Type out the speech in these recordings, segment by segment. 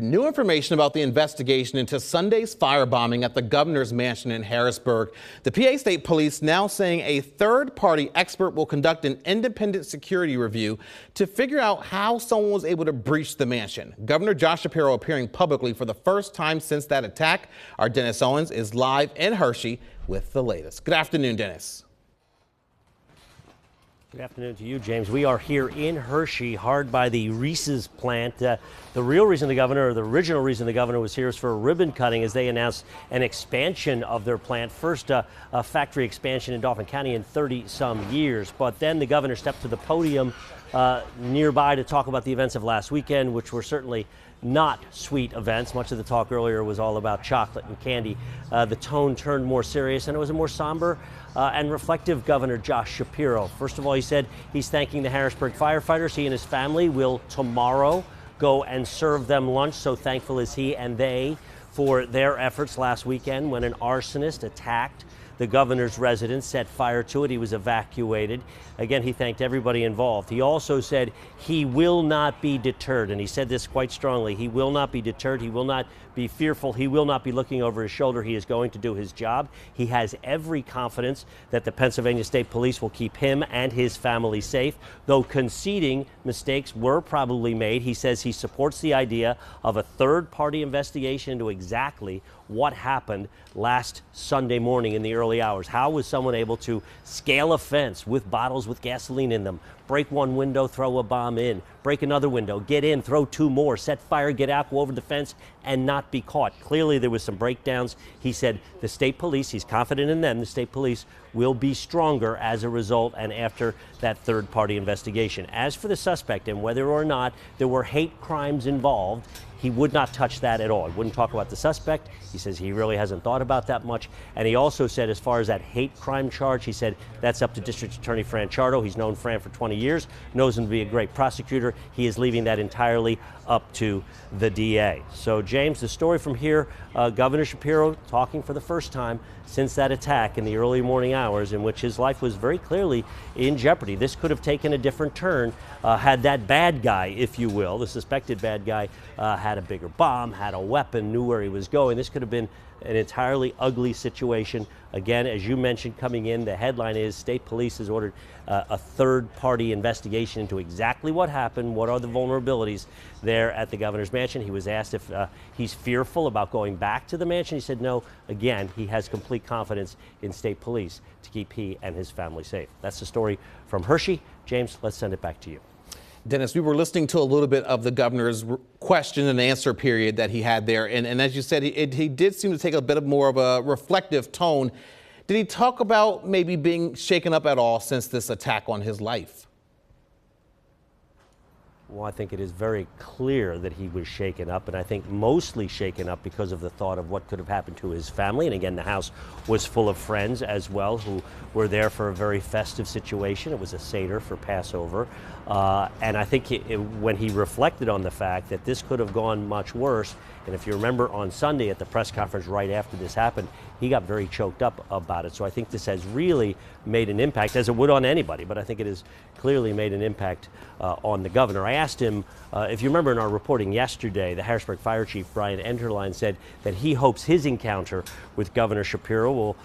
New information about the investigation into Sunday's firebombing at the governor's mansion in Harrisburg. The PA State Police now saying a third-party expert will conduct an independent security review to figure out how someone was able to breach the mansion. Governor Josh Shapiro appearing publicly for the first time since that attack. Our Dennis Owens is live in Hershey with the latest. Good afternoon, Dennis. Good afternoon to you, James. We are here in Hershey, hard by the Reese's plant. The real reason the governor, or the original reason the governor was here is for a ribbon cutting as they announced an expansion of their plant. First, a factory expansion in Dauphin County in 30-some years. But then the governor stepped to the podium nearby to talk about the events of last weekend, which were certainly not sweet events. Much of the talk earlier was all about chocolate and candy. The tone turned more serious, and it was a more somber and reflective Governor Josh Shapiro. First of all, he said he's thanking the Harrisburg firefighters. He and his family will tomorrow go and serve them lunch. So thankful is he and they for their efforts last weekend when an arsonist attacked the governor's residence, set fire to it. He was evacuated. Again, he thanked everybody involved. He also said he will not be deterred, and he said this quite strongly. He will not be deterred. He will not be fearful. He will not be looking over his shoulder. He is going to do his job. He has every confidence that the Pennsylvania State Police will keep him and his family safe, though conceding mistakes were probably made. He says he supports the idea of a third-party investigation into exactly what happened last Sunday morning in the early hours. How was someone able to scale a fence with bottles with gasoline in them, break one window, throw a bomb in, break another window, get in, throw two more, set fire, get out, go over the fence, and not be caught? Clearly, there was some breakdowns. He said the state police, he's confident in them, the state police will be stronger as a result and after that third-party investigation. As for the suspect and whether or not there were hate crimes involved, he would not touch that at all. He wouldn't talk about the suspect. He says he really hasn't thought about that much. And he also said, as far as that hate crime charge, he said that's up to District Attorney Fran Chardo. He's known Fran for 20 years, knows him to be a great prosecutor. He is leaving that entirely up to the DA. So, James, the story from here, Governor Shapiro talking for the first time since that attack in the early morning hours in which his life was very clearly in jeopardy. This could have taken a different turn had that bad guy, if you will, the suspected bad guy, had a bigger bomb, had a weapon, knew where he was going. This could have been an entirely ugly situation. Again, as you mentioned coming in, the headline is State Police has ordered a third-party investigation into exactly what happened, what are the vulnerabilities there at the governor's mansion. He was asked if he's fearful about going back to the mansion. He said no. Again, he has complete confidence in state police to keep he and his family safe. That's the story from Hershey. James, let's send it back to you. Dennis, we were listening to a little bit of the governor's question and answer period that he had there. And as you said, he did seem to take a bit more of a reflective tone. Did he talk about maybe being shaken up at all since this attack on his life? Well, I think it is very clear that he was shaken up, and I think mostly shaken up because of the thought of what could have happened to his family. And again, the house was full of friends as well who were there for a very festive situation. It was a Seder for Passover. And I think when he reflected on the fact that this could have gone much worse, and if you remember on Sunday at the press conference right after this happened, he got very choked up about it. So I think this has really made an impact, as it would on anybody, but I think it has clearly made an impact on the governor. I asked him, if you remember in our reporting yesterday, the Harrisburg Fire Chief, Brian Enderlein, said that he hopes his encounter with Governor Shapiro will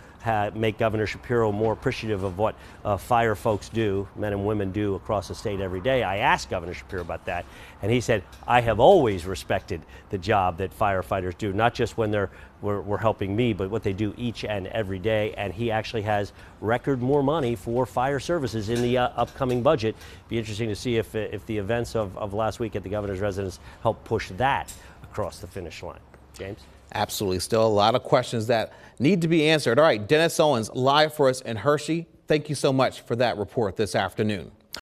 make Governor Shapiro more appreciative of what fire folks do, men and women do across the state every day. I asked Governor Shapiro about that, and he said, I have always respected the job that firefighters do, not just when we're helping me, but what they do each and every day. And he actually has record more money for fire services in the upcoming budget. Be interesting to see if the events of last week at the governor's residence help push that across the finish line. James? Absolutely. Still a lot of questions that need to be answered. All right, Dennis Owens live for us in Hershey. Thank you so much for that report this afternoon.